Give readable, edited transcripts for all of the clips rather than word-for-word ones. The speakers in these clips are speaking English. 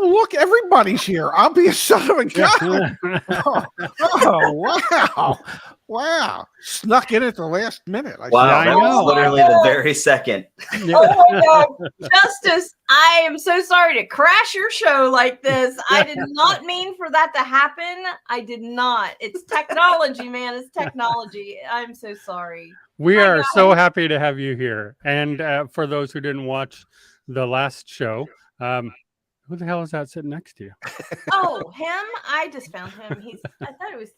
Oh, look, everybody's here. I'll be a son of a gun. Wow. Wow. Snuck in at the last minute. Wow, that was literally the very second. Oh my God. Justice, I am so sorry to crash your show like this. I did not mean for that to happen. I did not. It's technology, man. It's technology. I'm so sorry. We are so happy to have you here. And for those who didn't watch the last show, who the hell is that sitting next to you? Oh, him? I just found him. I thought it was,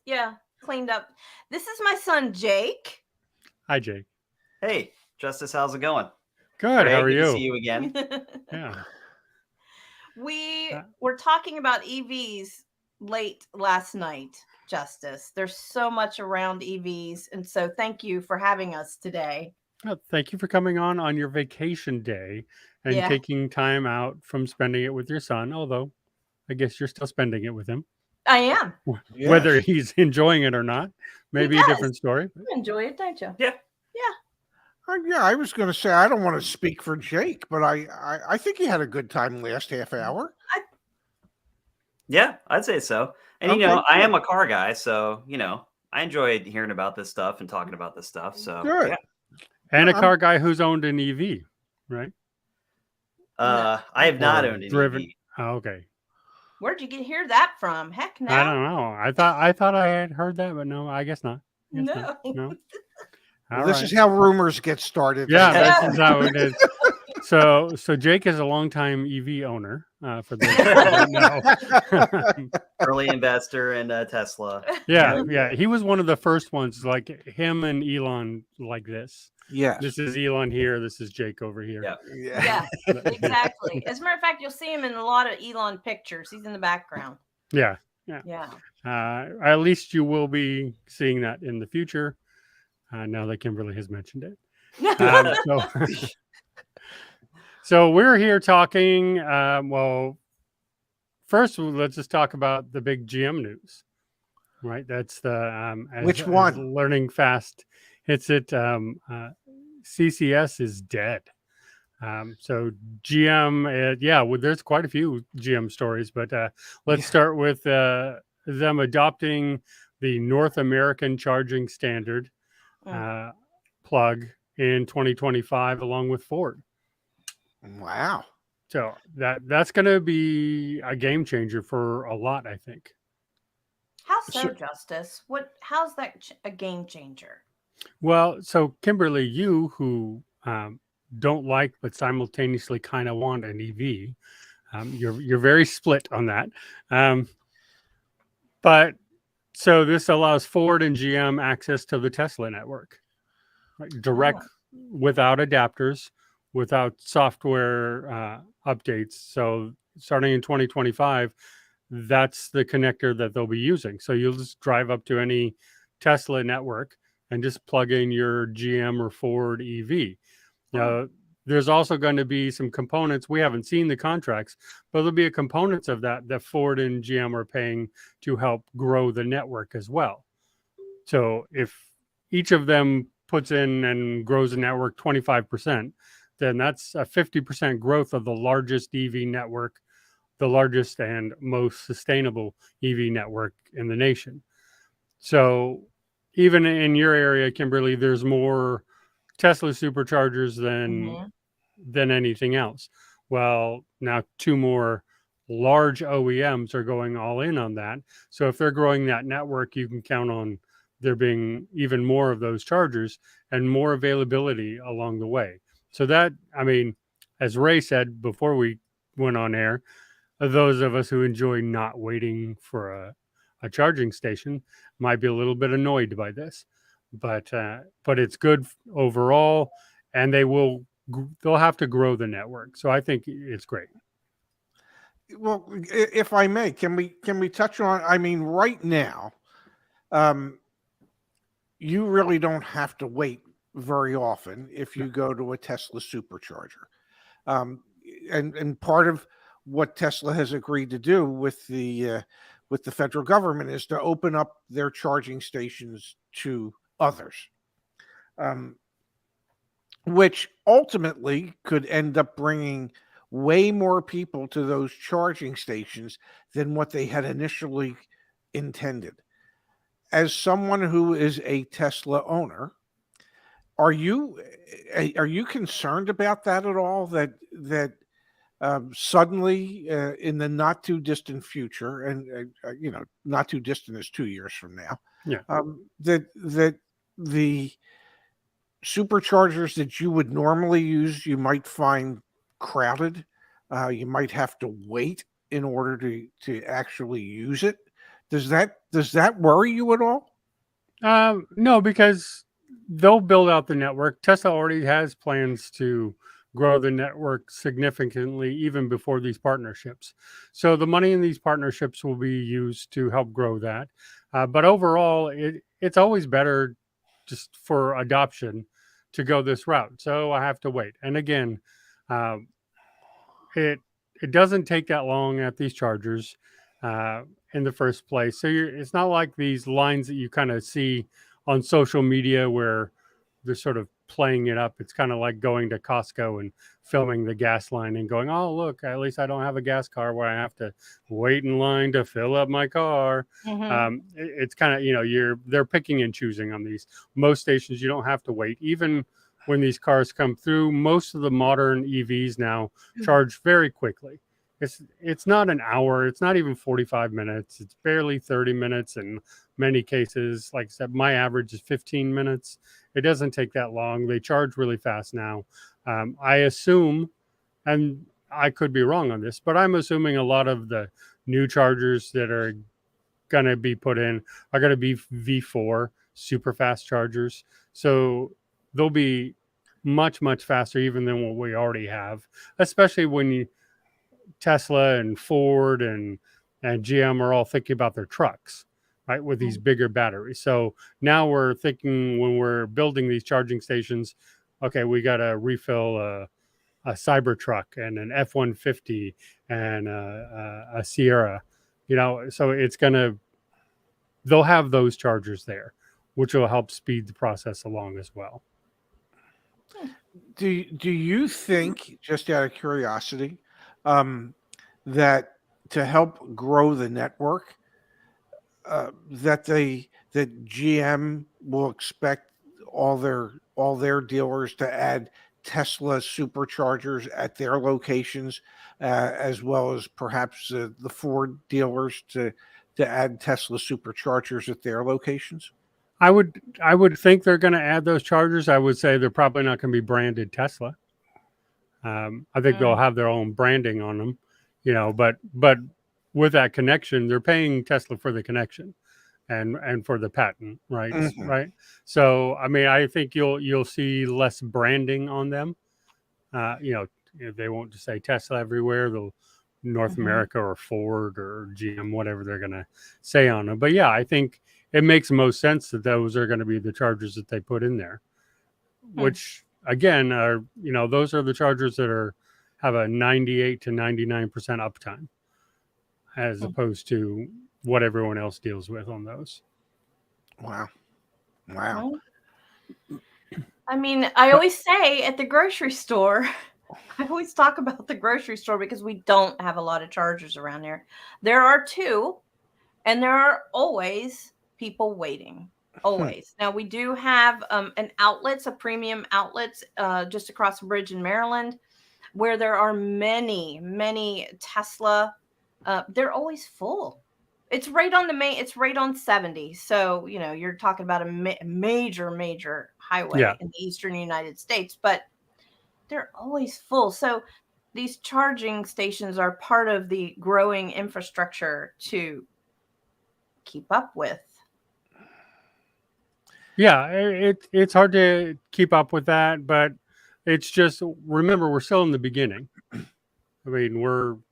cleaned up. This is my son, Jake. Hi, Jake. Hey, Justice, how's it going? Good. Ray, how are good you? to see you again. Yeah. We were talking about EVs late last night, Justice. There's so much around EVs. And so thank you for having us today. Well, thank you for coming on your vacation day and taking time out from spending it with your son, although I guess you're still spending it with him. I am. Whether he's enjoying it or not, maybe a different story. You enjoy it, don't you? Yeah. Yeah, I was going to say, I don't want to speak for Jake, but I think he had a good time last half hour. Yeah, I'd say so. And, I am a car guy, so, I enjoy hearing about this stuff and talking about this stuff. So, good. Yeah. And a car guy who's owned an EV, right? I have not owned an EV. Oh, okay. Where'd you hear that from? Heck no. I don't know. I thought I had heard that, but no, I guess not. No. Well, this is how rumors get started. Yeah, this is how it is. So Jake is a longtime EV owner. For those who don't know. Early investor in Tesla. Yeah. He was one of the first ones, like him and Elon, like this. Yeah. This is Elon here. This is Jake over here. Yeah, exactly. As a matter of fact, you'll see him in a lot of Elon pictures. He's in the background. Yeah. At least you will be seeing that in the future. Now that Kimberly has mentioned it. So we're here talking. Well, first, let's just talk about the big GM news. Right. That's the which one? Learning Fast hits it. CCS is dead. So GM, there's quite a few GM stories, but let's start with them adopting the North American charging standard plug in 2025, along with Ford. Wow. So that's going to be a game changer for a lot, I think. How so, Justice? How's that a game changer? Well, so Kimberly, you who don't like but simultaneously kind of want an EV, you're very split on that. But so this allows Ford and GM access to the Tesla network, right? Direct, without adapters, without software updates. So starting in 2025, that's the connector that they'll be using. So you'll just drive up to any Tesla network and just plug in your GM or Ford EV. Now, there's also going to be some components. We haven't seen the contracts, but there'll be components of that Ford and GM are paying to help grow the network as well. So if each of them puts in and grows the network 25%, then that's a 50% growth of the largest EV network, the largest and most sustainable EV network in the nation. So even in your area, Kimberly, there's more Tesla superchargers than anything else. Well, now 2 more large OEMs are going all in on that. So if they're growing that network, you can count on there being even more of those chargers and more availability along the way. So that, I mean, as Ray said before we went on air, those of us who enjoy not waiting for a charging station might be a little bit annoyed by this, but it's good overall, and they'll have to grow the network. So I think it's great. Well, if I may, can we touch on? I mean, right now, you really don't have to wait very often if you go to a Tesla supercharger, and part of what Tesla has agreed to do with the federal government is to open up their charging stations to others, which ultimately could end up bringing way more people to those charging stations than what they had initially intended. As someone who is a Tesla owner, are you concerned about that at all? That suddenly, in the not too distant future, and not too distant is 2 years from now, Yeah. that the superchargers that you would normally use, you might find crowded. You might have to wait in order to actually use it. Does that worry you at all? No, because they'll build out the network. Tesla already has plans to grow the network significantly even before these partnerships. So the money in these partnerships will be used to help grow that. But overall, it's always better just for adoption to go this route. So I have to wait. And again, uh, it doesn't take that long at these chargers in the first place. So it's not like these lines that you kind of see on social media where they're sort of playing it up. It's kind of like going to Costco and filming the gas line and going, oh, look, at least I don't have a gas car where I have to wait in line to fill up my car. It's kind of, they're picking and choosing on these. Most stations, you don't have to wait. Even when these cars come through, most of the modern EVs now charge very quickly. It's not an hour. It's not even 45 minutes. It's barely 30 minutes in many cases. Like I said, my average is 15 minutes. It doesn't take that long. They charge really fast now. I assume, and I could be wrong on this, but I'm assuming a lot of the new chargers that are going to be put in are going to be V4 super fast chargers. So they'll be much, much faster even than what we already have, especially when Tesla and Ford and GM are all thinking about their trucks, right, with these bigger batteries. So now we're thinking when we're building these charging stations, okay, we got to refill a Cybertruck and an F-150 and a Sierra, so they'll have those chargers there, which will help speed the process along as well. Do you think, just out of curiosity, that to help grow the network, that GM will expect all their dealers to add Tesla superchargers at their locations, as well as perhaps the Ford dealers to add Tesla superchargers at their locations? I would think they're going to add those chargers. I would say they're probably not going to be branded Tesla. I think they'll have their own branding on them, but with that connection, they're paying Tesla for the connection and for the patent rights, right? So, I mean, I think you'll see less branding on them. They won't just say Tesla everywhere. They'll North America or Ford or GM, whatever they're going to say on them. But yeah, I think it makes most sense that those are going to be the chargers that they put in there, which again are, those are the chargers that have a 98 to 99% uptime, as opposed to what everyone else deals with on those. Wow. I mean, I always say at the grocery store, I always talk about the grocery store because we don't have a lot of chargers around here. There are two, and there are always people waiting. Always. Now we do have a premium outlets just across the bridge in Maryland, where there are many Tesla. They're always full. It's right on it's right on 70. So, you're talking about a major highway in the eastern United States, but they're always full. So these charging stations are part of the growing infrastructure to keep up with. Yeah, it's hard to keep up with that, but it's just, remember, we're still in the beginning. I mean,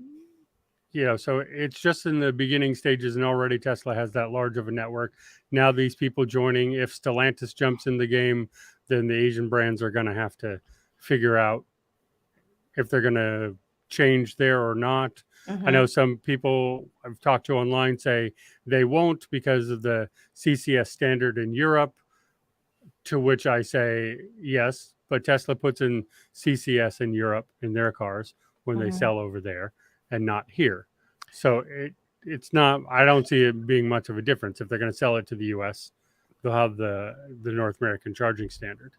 so it's just in the beginning stages, and already Tesla has that large of a network. Now these people joining, if Stellantis jumps in the game, then the Asian brands are going to have to figure out if they're going to change there or not. I know some people I've talked to online say they won't because of the CCS standard in Europe, to which I say yes, but Tesla puts in CCS in Europe in their cars, when they Mhm. sell over there and not here. So it's not. I don't see it being much of a difference. If they're going to sell it to the U.S., they'll have the North American charging standard.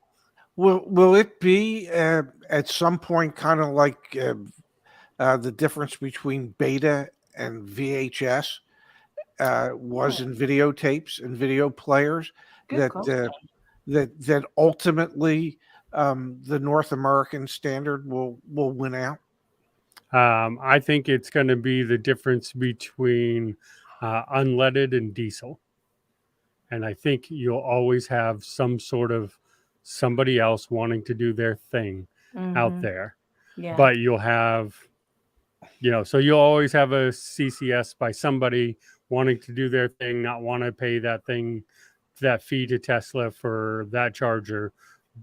Will it be at some point kind of like the difference between beta and VHS was in videotapes and video players? Good that question. that ultimately the North American standard will win out? I think it's going to be the difference between unleaded and diesel. And I think you'll always have some sort of somebody else wanting to do their thing out Mhm. there. Yeah. But you'll have, so you'll always have a CCS by somebody wanting to do their thing, not want to pay that fee to Tesla for that charger.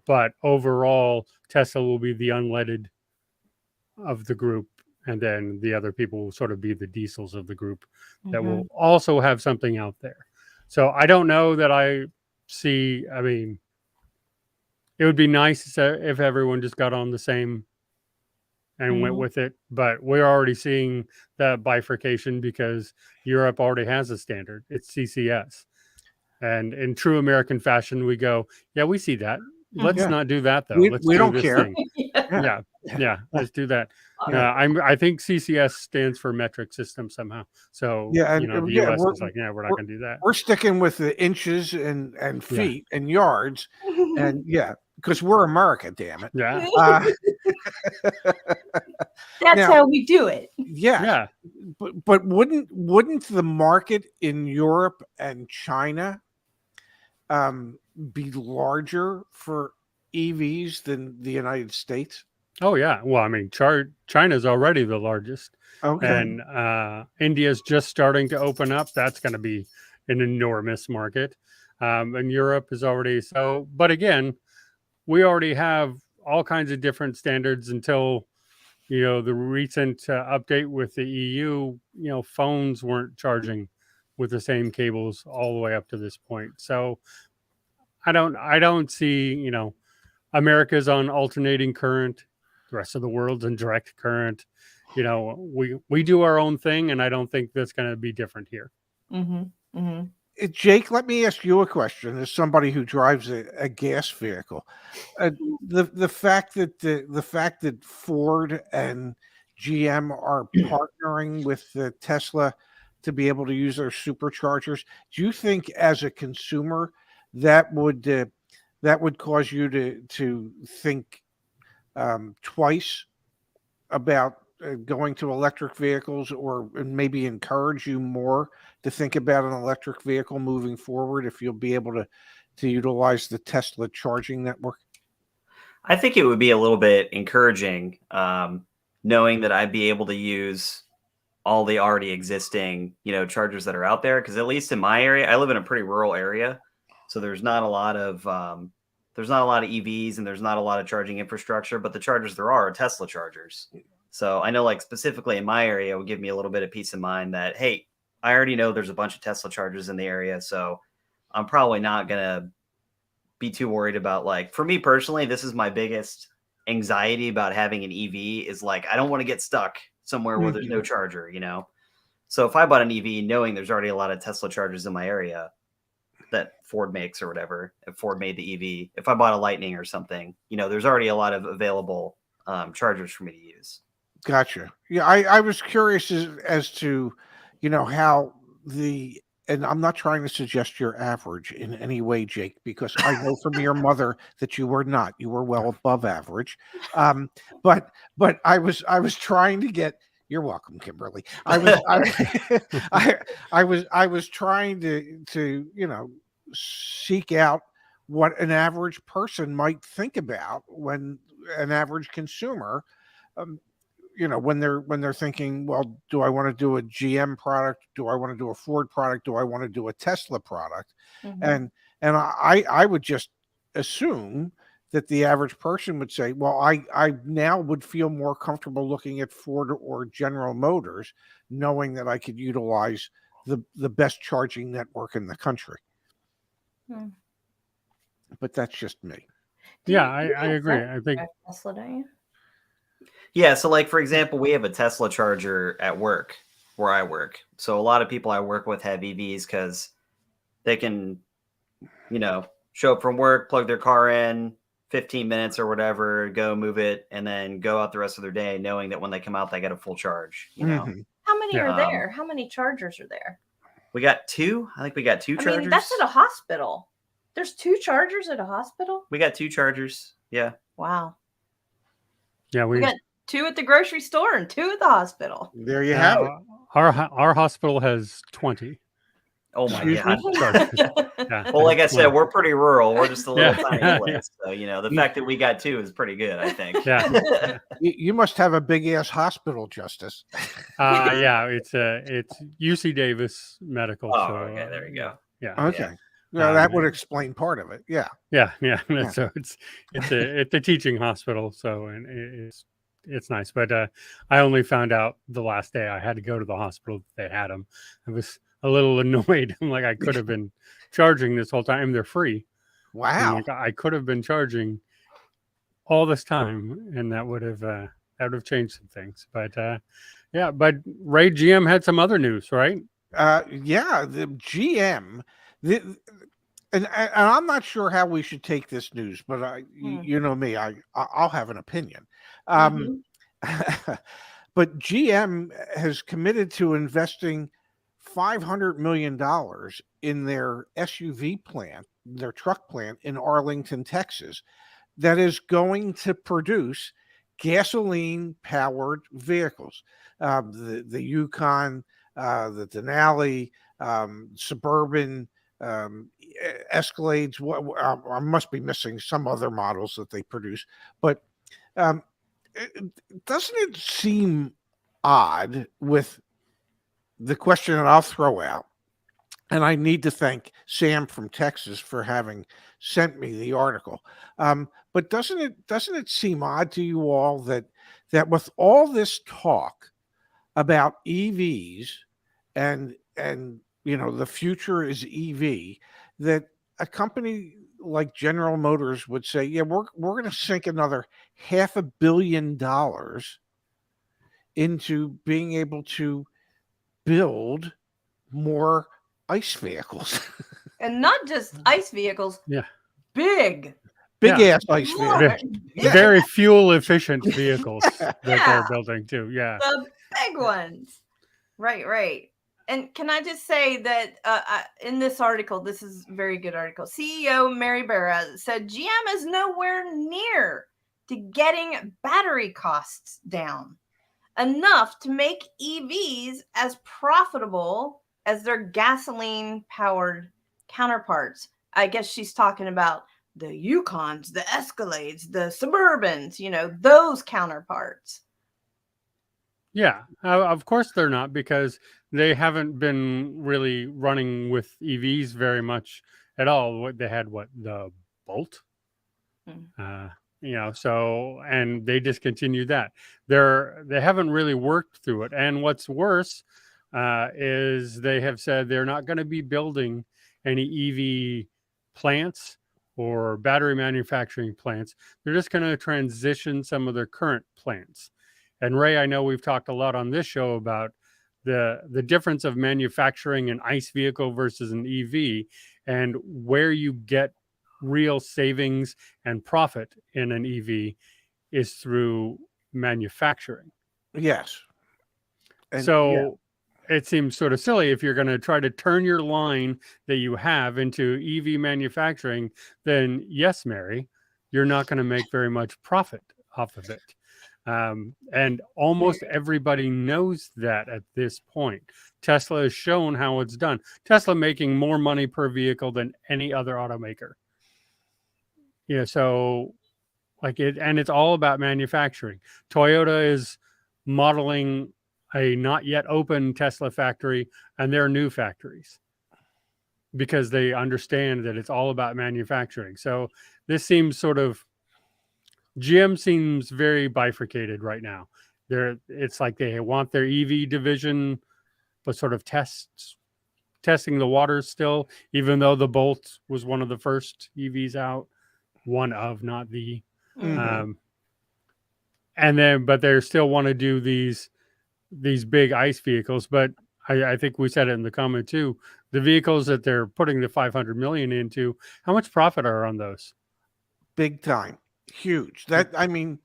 But overall, Tesla will be the unleaded of the group. And then the other people will sort of be the diesels of the group that Mhm. will also have something out there. So I don't know that I mean, it would be nice if everyone just got on the same and went Mhm. with it. But we're already seeing that bifurcation because Europe already has a standard. It's CCS. And in true American fashion, we go, yeah, we see that. Let's Yeah. not do that though. Let's We do don't this care. thing. Yeah. Yeah, let's do that. Yeah. I think CCS stands for metric system somehow. So Yeah, and the yeah, US is like, yeah, we're not going to do that. we're sticking with the inches and Yeah. feet and yards, and because we're America, damn it. Yeah, That's Now- how we do it. Yes, yeah. but wouldn't the market in Europe and China be larger for EVs than the United States? Oh yeah. Well, I mean, China's already the largest, Okay. and India's just starting to open up. That's going to be an enormous market, and Europe is already so. But again, we already have all kinds of different standards until the recent update with the EU. Phones weren't charging with the same cables all the way up to this point. So I don't see America's on alternating current. The rest of the world's in direct current. We do our own thing, and I don't think that's going to be different here. Mm-hmm. Mm-hmm. Jake, let me ask you a question. As somebody who drives a gas vehicle, the fact that Ford and GM are partnering with Tesla to be able to use their superchargers, do you think, as a consumer, that would cause you to think twice about going to electric vehicles, or maybe encourage you more to think about an electric vehicle moving forward if you'll be able to utilize the Tesla charging network? I think it would be a little bit encouraging, knowing that I'd be able to use all the already existing, chargers that are out there. Because at least in my area, I live in a pretty rural area, so there's not a lot of EVs and there's not a lot of charging infrastructure. But the chargers there are Tesla chargers. So I know, like, specifically in my area, it would give me a little bit of peace of mind that, hey, I already know there's a bunch of Tesla chargers in the area, so I'm probably not gonna be too worried about, like, for me personally, this is my biggest anxiety about having an EV is, like, I don't want to get stuck somewhere where there's no charger, So if I bought an EV knowing there's already a lot of Tesla chargers in my area that Ford makes or whatever, if Ford made the EV, if I bought a Lightning or something, there's already a lot of available chargers for me to use. Gotcha. Yeah, I was curious as to, how and I'm not trying to suggest you're average in any way, Jake, because I know from your mother that you were not. You were well above average. But I was trying to get. You're welcome, Kimberly. I was trying to seek out what an average person might think about when an average consumer. When they're thinking, well, do I want to do a GM product? Do I want to do a Ford product? Do I want to do a Tesla product? Mm-hmm. And I would just assume that the average person would say, well, I now would feel more comfortable looking at Ford or General Motors, knowing that I could utilize the best charging network in the country. Hmm. But that's just me. Yeah, I agree. I think Tesla, don't you? Yeah, so like for example, we have a Tesla charger at work where I work. So a lot of people I work with have EVs because they can, show up from work, plug their car in, 15 minutes or whatever, go move it, and then go out the rest of their day knowing that when they come out, they get a full charge. Mhm. How many are Yeah. there? How many chargers are there? We got two. I think we got two chargers. I mean, that's at a hospital. There's 2 chargers at a hospital? We got 2 chargers. Yeah. Wow. Yeah, We got 2 at the grocery store and 2 at the hospital. There you have it. Our hospital has 20. Oh my Excuse God. Yeah. Well, like I said, we're pretty rural. We're just a little Yeah. tiny place. So, the fact that we got 2 is pretty good, I think. Yeah. You must have a big ass hospital, Justice. Yeah, it's UC Davis Medical. Oh, so, okay. There you go. Yeah. Okay. Well, that would explain part of it. Yeah. Yeah. Yeah. So it's a teaching hospital. So and it's nice. But I only found out the last day I had to go to the hospital that they had them. I was a little annoyed. I'm like, I could have been charging this whole time. They're free. Wow. Like, I could have been charging all this time, and that would have changed some things. But yeah. But Ray, GM had some other news, right? Yeah, the GM, and I'm not sure how we should take this news, but you know me, I'll have an opinion. But GM has committed to investing $500 million in their SUV plant, their truck plant in Arlington, Texas, that is going to produce gasoline-powered vehicles. The Yukon, the Denali, Suburban, Escalades. I must be missing some other models that they produce, but doesn't it seem odd with the question that I'll throw out? And I need to thank Sam from Texas for having sent me the article. But doesn't it seem odd to you all that with all this talk about EVs and the future is EV, that a company like General Motors would say, yeah, we're going to sink another $500 million into being able to build more ICE vehicles. And not just ICE vehicles. Yeah. Big ass ICE vehicles. Very fuel efficient vehicles that they're building too. Yeah. The big ones. Right. And can I just say that in this article, this is a very good article, CEO Mary Barra said GM is nowhere near to getting battery costs down enough to make EVs as profitable as their gasoline-powered counterparts. I guess she's talking about the Yukons, the Escalades, the Suburbans, those counterparts. Yeah, of course they're not, because they haven't been really running with EVs very much at all. They had the Bolt, so, and they discontinued that. They haven't really worked through it. And what's worse is they have said they're not going to be building any EV plants or battery manufacturing plants. They're just going to transition some of their current plants. And Ray, I know we've talked a lot on this show about the difference of manufacturing an ICE vehicle versus an EV, and where you get real savings and profit in an EV is through manufacturing. Yes. And so it seems sort of silly if you're going to try to turn your line that you have into EV manufacturing, then yes, Mary, you're not going to make very much profit off of it. And almost everybody knows that at this point. Tesla has shown how it's done. Tesla making more money per vehicle than any other automaker. Yeah, so and it's all about manufacturing. Toyota is modeling a not yet open Tesla factory and their new factories because they understand that it's all about manufacturing. So this seems GM seems very bifurcated right now. It's like they want their EV division, but sort of testing the waters still, even though the Bolt was one of the first EVs out, one of, not the. and then but they still want to do these big ICE vehicles. But I think we said it in the comment too. The vehicles that they're putting the 500 million into, how much profit are on those? Big time. Huge. That, I mean,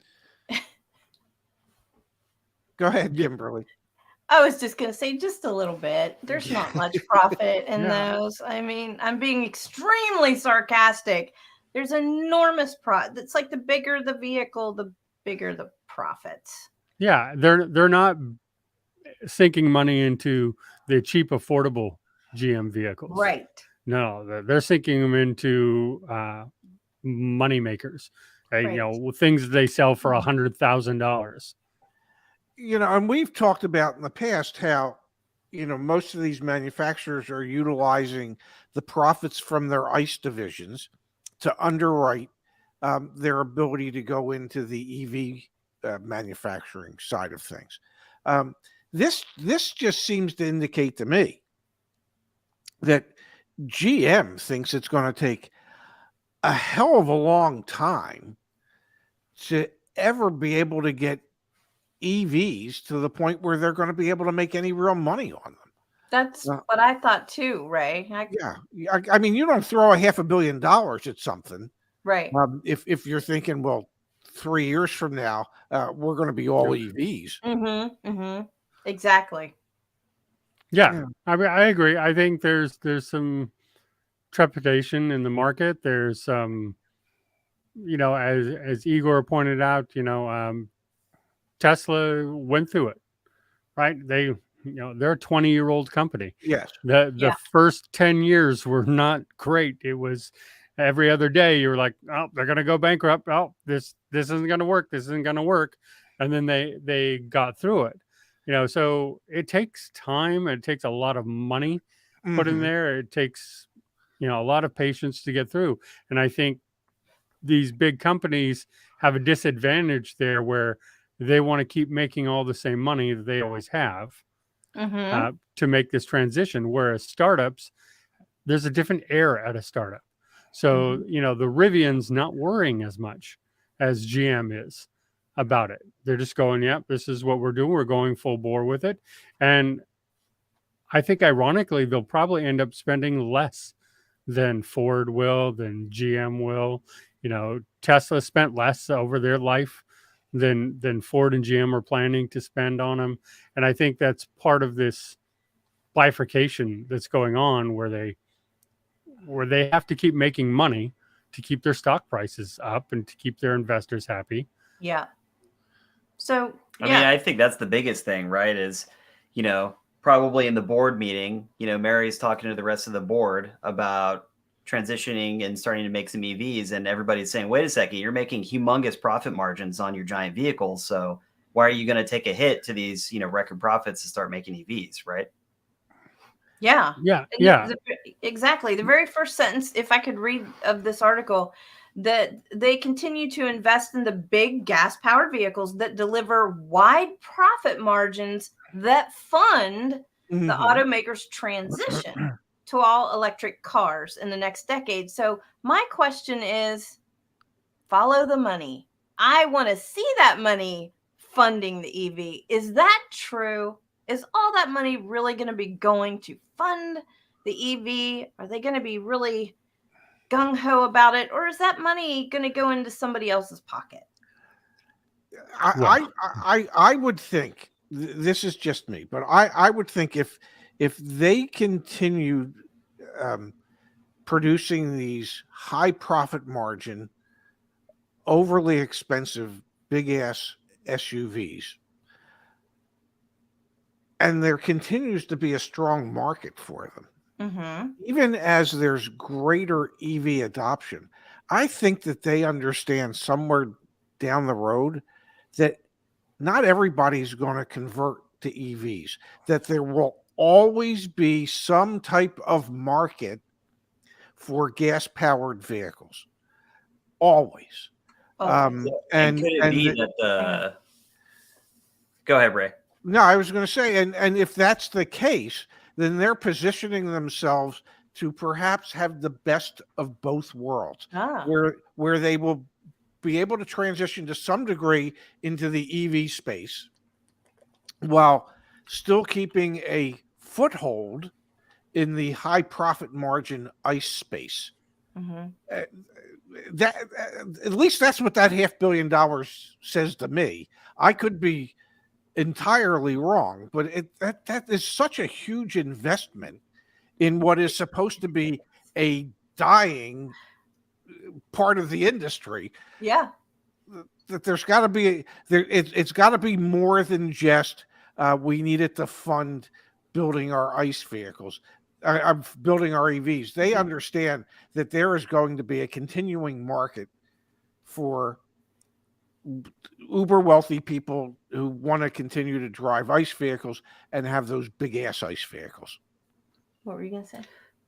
go ahead, Yeah. Kimberly. I was just going to say just a little bit. There's not much profit in Yeah. those. I mean, I'm being extremely sarcastic. There's enormous profit. It's like the bigger the vehicle, the bigger the profits. Yeah, they're not sinking money into the cheap, affordable GM vehicles. Right. No, they're sinking them into money makers. You Right. know, things they sell for $100,000. You know, and we've talked about in the past how, you know, most of these manufacturers are utilizing the profits from their ICE divisions to underwrite their ability to go into the EV manufacturing side of things. This just seems to indicate to me that GM thinks it's going to take a hell of a long time to ever be able to get EVs to the point where they're going to be able to make any real money on them. That's what I thought too, Ray. I mean, you don't throw $500 million at something. Right. If you're thinking, well, 3 years from now, we're going to be all EVs. Mm-hmm. Mm-hmm. Exactly. Yeah, I mean, I agree. I think there's some trepidation in the market. There's some, you know, as Igor pointed out, you know, Tesla went through it, right? They're a 20-year-old company. Yes. The first 10 years were not great. It was every other day you were like, oh, they're going to go bankrupt. Oh, this isn't going to work. This isn't going to work. And then they got through it. You know, so it takes time. It takes a lot of money put in there. It takes, you know, a lot of patience to get through. And I think these big companies have a disadvantage there where they want to keep making all the same money that they always have to make this transition. Whereas startups, there's a different air at a startup. So, you know, the Rivian's not worrying as much as GM is about it. They're just going, yep, this is what we're doing. We're going full bore with it. And I think ironically, they'll probably end up spending less than Ford will, than GM will. You know, Tesla spent less over their life than Ford and GM are planning to spend on them. And I think that's part of this bifurcation that's going on where they have to keep making money to keep their stock prices up and to keep their investors happy. Yeah. So, I mean, I think that's the biggest thing, right? Is, you know, probably in the board meeting, you know, Mary's talking to the rest of the board about transitioning and starting to make some EVs, and everybody's saying, wait a second, you're making humongous profit margins on your giant vehicles. So why are you going to take a hit to these, you know, record profits to start making EVs, right? Yeah. Yeah. Exactly. The very first sentence, if I could read of this article, that they continue to invest in the big gas-powered vehicles that deliver wide profit margins that fund the automakers' transition to all electric cars in the next decade. So my question is, follow the money. I want to see that money funding the EV. Is that true? Is all that money really going to be going to fund the EV? Are they going to be really gung-ho about it? Or is that money going to go into somebody else's pocket? I would think, this is just me, but I would think if they continued producing these high profit margin, overly expensive, big ass SUVs, and there continues to be a strong market for them, even as there's greater EV adoption, I think that they understand somewhere down the road that not everybody's going to convert to EVs, that there will always be some type of market for gas-powered vehicles. Always. Okay. And could it be that go ahead, Ray. No, I was going to say, and if that's the case, then they're positioning themselves to perhaps have the best of both worlds, where they will be able to transition to some degree into the EV space while still keeping a foothold in the high profit margin ICE space. Mhm. That at least that's what that $500 million says to me. I could be entirely wrong, but that is such a huge investment in what is supposed to be a dying part of the industry. Yeah. That there's got to be it's got to be more than just we needed to fund building our ICE vehicles. I'm building our EVs. They understand that there is going to be a continuing market for uber wealthy people who want to continue to drive ICE vehicles and have those big ass ICE vehicles. What were you gonna say?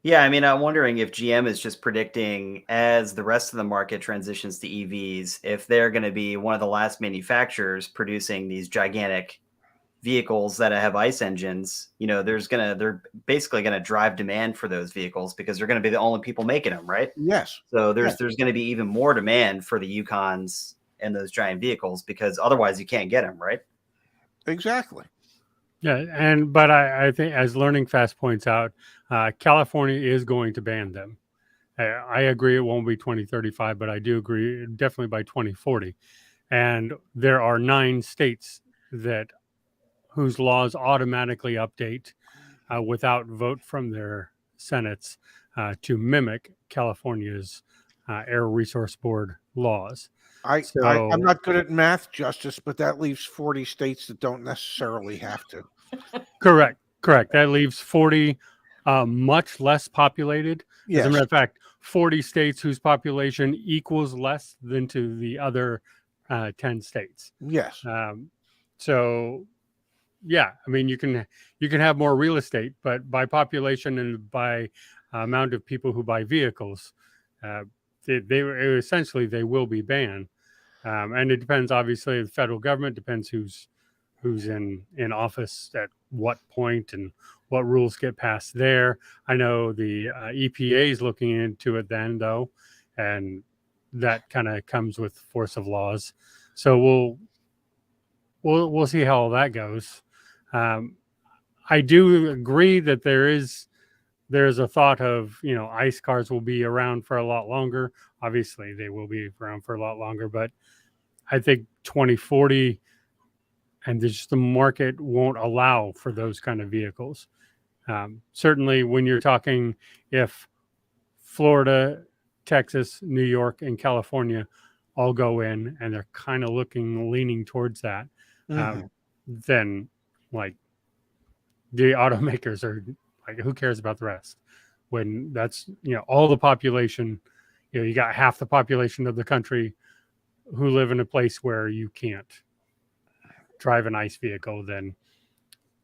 Yeah, I mean, I'm wondering if GM is just predicting as the rest of the market transitions to EVs, if they're going to be one of the last manufacturers producing these gigantic vehicles that have ICE engines. They're basically going to drive demand for those vehicles because they're going to be the only people making them, right? Yes. So there's going to be even more demand for the Yukons and those giant vehicles because otherwise you can't get them, right? Exactly. Yeah, but I think, as Learning Fast points out, California is going to ban them. I agree it won't be 2035, but I do agree definitely by 2040. And there are 9 states whose laws automatically update without vote from their senates to mimic California's Air Resource Board laws. I'm not good at math, Justice, but that leaves 40 states that don't necessarily have to. Correct. That leaves 40 much less populated. Yes. As a matter of fact, 40 states whose population equals less than to the other 10 states. Yes. So, yeah, I mean, you can have more real estate, but by population and by amount of people who buy vehicles, they will be banned. And it depends, obviously, the federal government depends who's in office at what point and what rules get passed there. I know the EPA is looking into it then, though, and that kind of comes with force of laws. So we'll see how all that goes. I do agree that there's a thought of, ICE cars will be around for a lot longer. Obviously, they will be around for a lot longer, but I think 2040 and just the market won't allow for those kind of vehicles. Certainly, when you're talking if Florida, Texas, New York, and California all go in, and they're kind of leaning towards that, then like the automakers are like, who cares about the rest? When that's all the population, you got half the population of the country who live in a place where you can't drive an ICE vehicle, then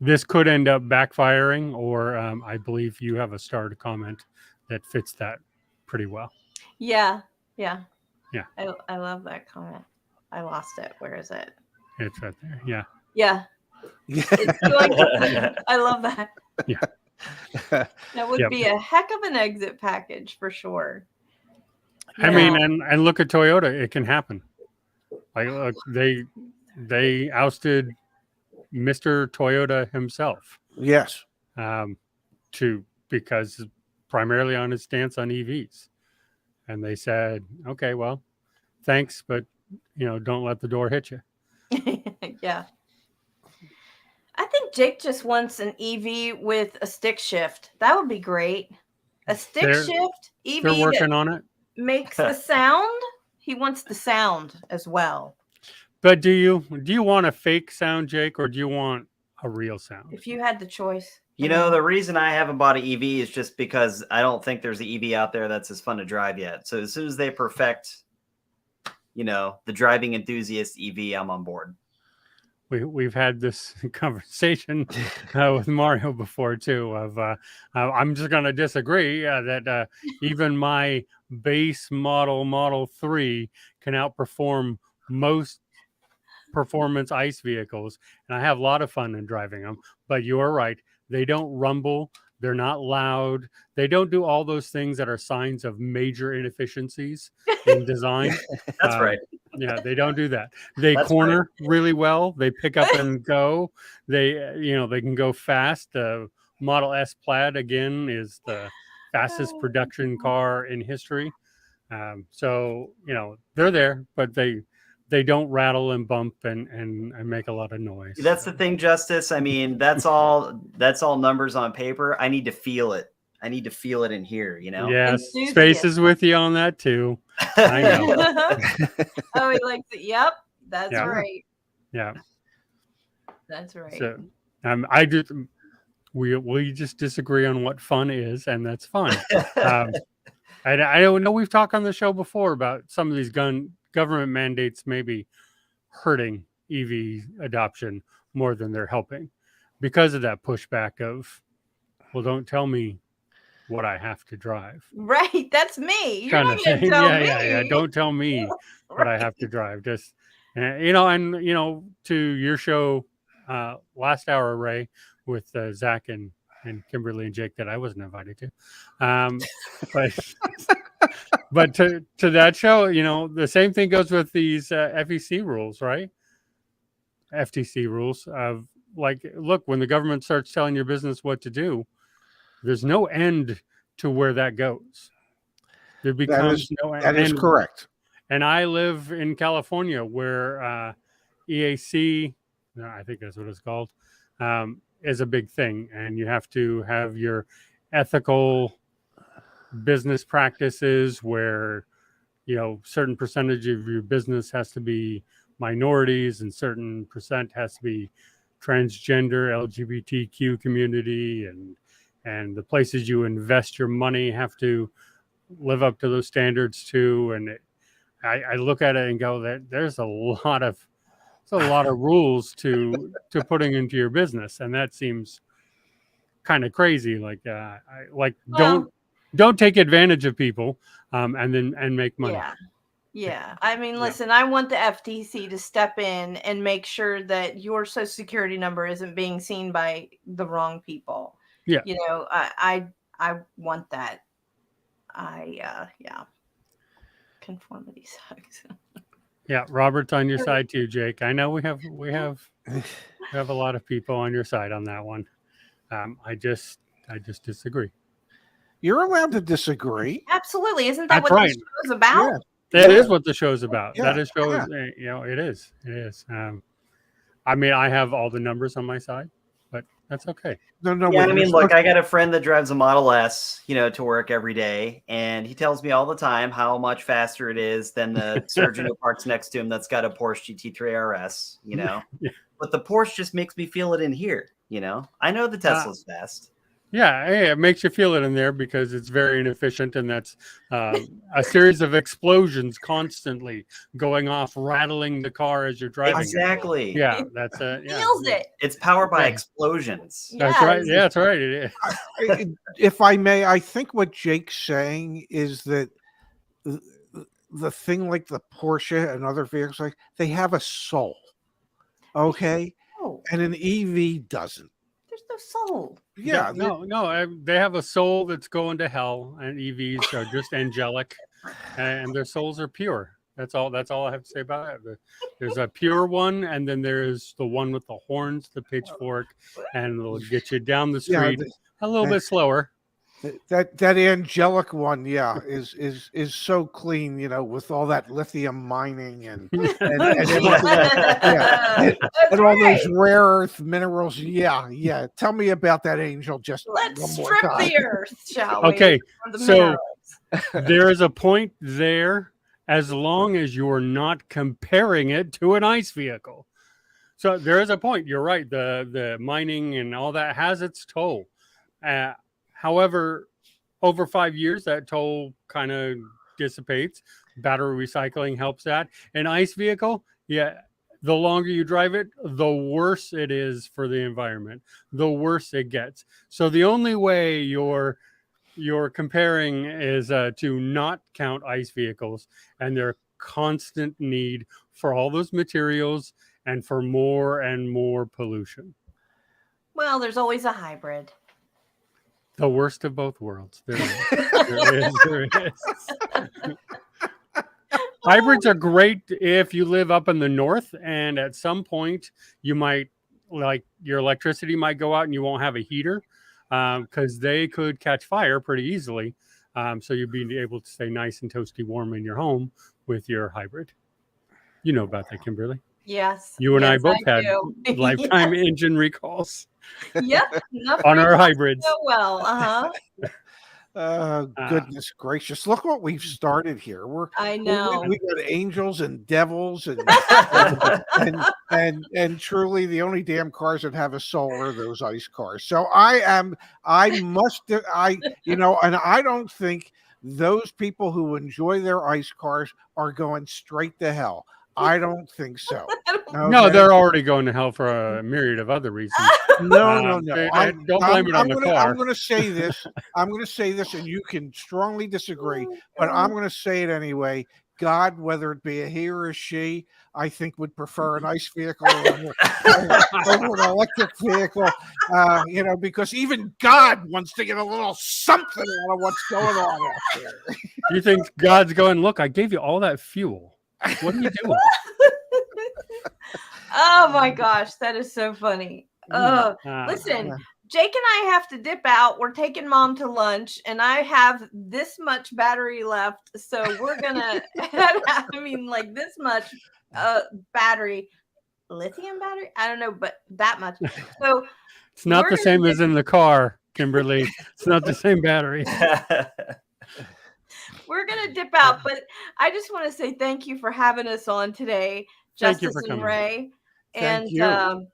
this could end up backfiring, or I believe you have a starred comment that fits that pretty well. Yeah. I love that comment. I lost it. Where is it? It's right there. Yeah. I love that. Yeah. That would be a heck of an exit package for sure. I mean, and look at Toyota. It can happen. Like, look, they ousted Mr. Toyota himself. Yes. Because primarily on his stance on EVs. And they said, okay, well, thanks, but don't let the door hit you. Yeah. I think Jake just wants an EV with a stick shift. That would be great. A stick shift EV. They're working on it. Makes the sound. He wants the sound as well. But do you want a fake sound, Jake, or do you want a real sound? If you had the choice. The reason I haven't bought an EV is just because I don't think there's an EV out there that's as fun to drive yet. So as soon as they perfect, the driving enthusiast EV, I'm on board. We've had this conversation with Mario before too. I'm just going to disagree that even my base Model 3 can outperform most performance ICE vehicles, and I have a lot of fun in driving them. But you're right; they don't rumble, they're not loud, they don't do all those things that are signs of major inefficiencies in design. That's right. Yeah, they don't do that. They That's corner really well. They pick up and go. They, they can go fast. The Model S Plaid again is the fastest production car in history. So they're there, but they don't rattle and bump and make a lot of noise. That's the thing, Justice. I mean, that's all numbers on paper. I need to feel it. I need to feel it in here, Yes, Enthusiast. Space is with you on that too. I know. Oh, he likes it. Yep, that's Yeah. right. Yeah. That's right. So I do. We just disagree on what fun is, and that's fine. I know we've talked on the show before about some of these government mandates maybe hurting EV adoption more than they're helping because of that pushback of, well, don't tell me what I have to drive. Right, that's me. You're Kind not of gonna thing. tell Yeah, me. yeah. Don't tell me what I have to drive. Just to your show last hour, Ray, with Zach and Kimberly and Jake that I wasn't invited to. But to that show, the same thing goes with these FEC rules, right? FTC rules of like, look, when the government starts telling your business what to do, there's no end to where that goes. There becomes no end. That is correct. And I live in California where EAC, I think that's what it's called, is a big thing. And you have to have your ethical business practices where, certain percentage of your business has to be minorities and certain percent has to be transgender, LGBTQ community, and the places you invest your money have to live up to those standards too. And I look at it and go that there's a lot of rules to putting into your business, and that seems kind of crazy. Like don't take advantage of people and make money. Yeah. I mean, listen, I want the FTC to step in and make sure that your social security number isn't being seen by the wrong people. Yeah. I want that. Conformity sucks. Yeah, Robert's on your side too, Jake. I know we have a lot of people on your side on that one. I just disagree. You're allowed to disagree. Absolutely. Isn't that That's what right. this show is about? Yeah. That is what the show's about. Yeah. That is it is. It is. I mean, I have all the numbers on my side, but that's okay. No. Yeah, wait, I mean, look, I got a friend that drives a Model S, to work every day, and he tells me all the time how much faster it is than the surgeon who parks next to him that's got a Porsche GT3 RS, Yeah. But the Porsche just makes me feel it in here, I know the Tesla's fast. Yeah, hey, it makes you feel it in there because it's very inefficient, and that's a series of explosions constantly going off, rattling the car as you're driving. Exactly. Yeah, that's it. Yeah. Feels it. It's powered by explosions. That's right. Yeah, that's right. It is. If I may, I think what Jake's saying is that the thing like the Porsche and other vehicles, like they have a soul, okay, Oh, and an EV doesn't. there's no soul. Yeah, No. They have a soul that's going to hell, and EVs are just angelic, and their souls are pure. That's all I have to say about it. There's a pure one, and then there's the one with the horns, the pitchfork, and it'll get you down the street a little bit slower. That angelic one, is so clean, with all that lithium mining and all those rare earth minerals. Yeah. Tell me about that angel just Let's one more strip time. the earth, shall we? Okay, from the so minerals. there is a point there as long as you're not comparing it to an ICE vehicle. So there is a point. You're right. The mining and all that has its toll. However, over 5 years, that toll kind of dissipates. Battery recycling helps that. An ICE vehicle, the longer you drive it, the worse it is for the environment, the worse it gets. So the only way you're comparing is to not count ICE vehicles and their constant need for all those materials and for more and more pollution. Well, there's always a hybrid. The worst of both worlds. There is. Hybrids are great if you live up in the north, and at some point you might, like, your electricity might go out and you won't have a heater, because they could catch fire pretty easily. So you'd be able to stay nice and toasty warm in your home with your hybrid. You know about that, Kimberly. Yes. You and I yes, both had do. lifetime engine recalls Yep. Enough on our reasons hybrids. so well. Goodness gracious! Look what we've started here. I know. We got angels and devils and and truly the only damn cars that have a soul are those ice cars. So and I don't think those people who enjoy their ice cars are going straight to hell. I don't think so. No, Okay? they're already going to hell for a myriad of other reasons. No. Don't blame it on the car. I'm going to say this. And you can strongly disagree, but I'm going to say it anyway. God, whether it be a he or a she, I think would prefer an ice vehicle over an electric vehicle. Because even God wants to get a little something out of what's going on out there. You think God's going, look, I gave you all that fuel. What are you doing? Oh my gosh, that is so funny. Listen, Jake and I have to dip out. We're taking Mom to lunch, and I have this much battery left. So we're gonna this much battery, lithium battery. I don't know, but that much. So it's not the same as in the car, Kimberly. It's not the same battery. We're going to dip out, but I just want to say thank you for having us on today, Justice and Ray. Thank And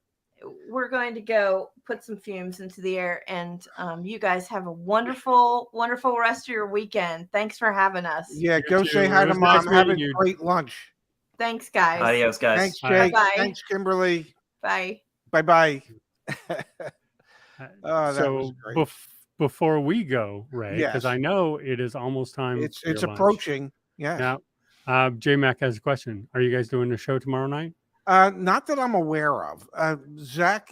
we're going to go put some fumes into the air, and you guys have a wonderful, wonderful rest of your weekend. Thanks for having us. Yeah, go say hi to Mom. Have a great lunch. Thanks, guys. Adios, guys. Thanks, Jake. Bye-bye. Thanks, Kimberly. Bye. Bye-bye. So before we go, Ray, because I know it is almost time. It's approaching. Yeah. Now, J-Mac has a question. Are you guys doing a show tomorrow night? Not that I'm aware of. Zach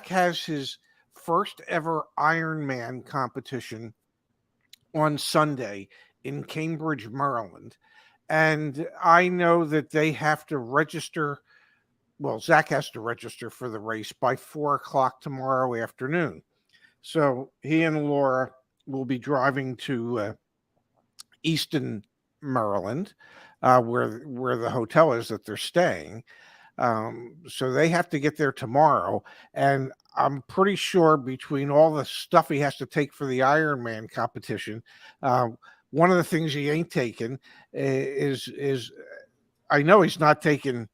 has his first ever Ironman competition on Sunday in Cambridge, Maryland. And I know that they have to register. Well, Zach has to register for the race by 4:00 tomorrow afternoon. So he and Laura will be driving to Easton, Maryland, where the hotel is that they're staying. So they have to get there tomorrow. And I'm pretty sure between all the stuff he has to take for the Ironman competition, one of the things he ain't taking is I know he's not taking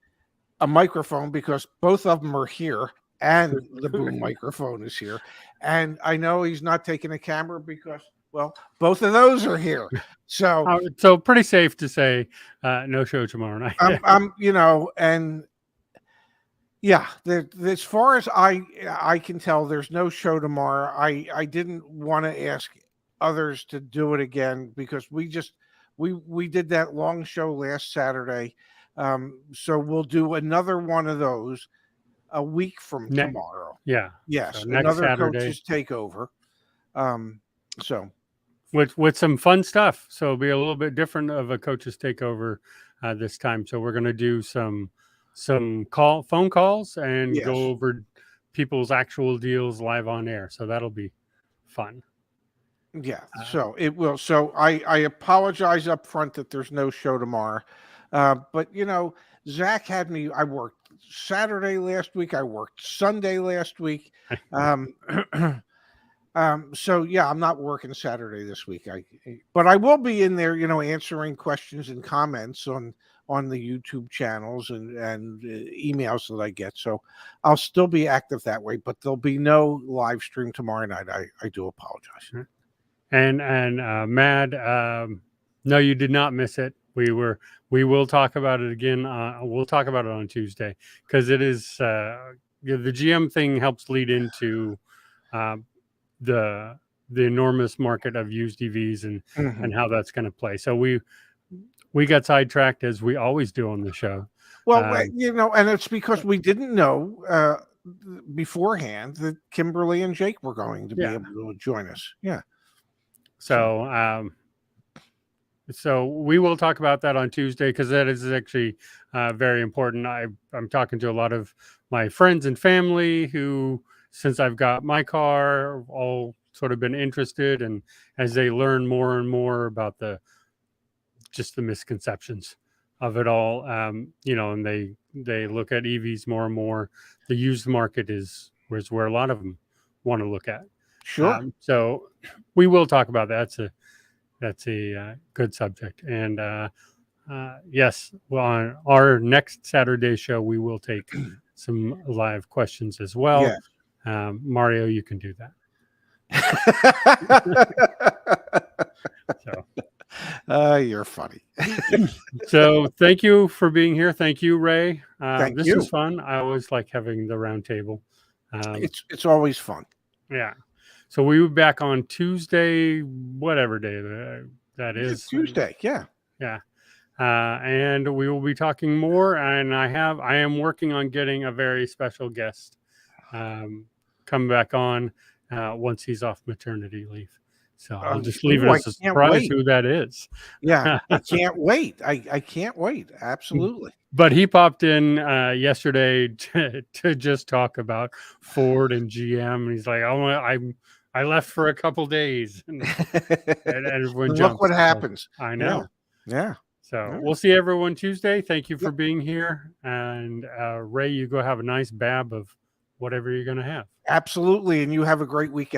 a microphone because both of them are here. And the boom microphone is here. And I know he's not taking a camera because, well, both of those are here. So pretty safe to say no show tomorrow night. And yeah, as far as I can tell, there's no show tomorrow. I didn't want to ask others to do it again because we did that long show last Saturday. So we'll do another one of those a week from tomorrow. Yeah. Yes. So next another Saturday. Coach's takeover. So with some fun stuff. So it'll be a little bit different of a coach's takeover this time. So we're going to do some phone calls and go over people's actual deals live on air. So that'll be fun. Yeah. So it will. So I apologize up front that there's no show tomorrow. But Zach had me, I worked Saturday last week. I worked Sunday last week. So yeah, I'm not working Saturday this week. But I will be in there, answering questions and comments on the YouTube channels and emails that I get. So I'll still be active that way, but there'll be no live stream tomorrow night. I do apologize. And Mad, no, you did not miss it. We will talk about it again. We'll talk about it on Tuesday because it is the GM thing helps lead into the enormous market of used EVs and how that's going to play. So we got sidetracked as we always do on the show. Well, and it's because we didn't know beforehand that Kimberly and Jake were going to be able to join us. Yeah. So So we will talk about that on Tuesday because that is actually very important. I'm talking to a lot of my friends and family who, since I've got my car, all sort of been interested, and as they learn more and more about the misconceptions of it all, and they look at EVs more and more. The used market is where a lot of them want to look at. Sure. So we will talk about that. That's a good subject. And yes, well, on our next Saturday show, we will take some live questions as well. Yeah. Mario, you can do that. So you're funny. So thank you for being here. Thank you, Ray. Thank this you. is fun. I always like having the round table. It's always fun. Yeah. So we will be back on Tuesday, whatever day that is. Tuesday. Yeah. Yeah. And we will be talking more. And I am working on getting a very special guest come back on once he's off maternity leave. So I'll just leave it as a surprise who that is. Yeah, I can't wait. I can't wait. Absolutely. But he popped in yesterday to just talk about Ford and GM. And he's like, I left for a couple days. And everyone Look jumps. what happens. I know. Yeah. So we'll see everyone Tuesday. Thank you for being here. And Ray, you go have a nice bab of whatever you're going to have. Absolutely. And you have a great weekend.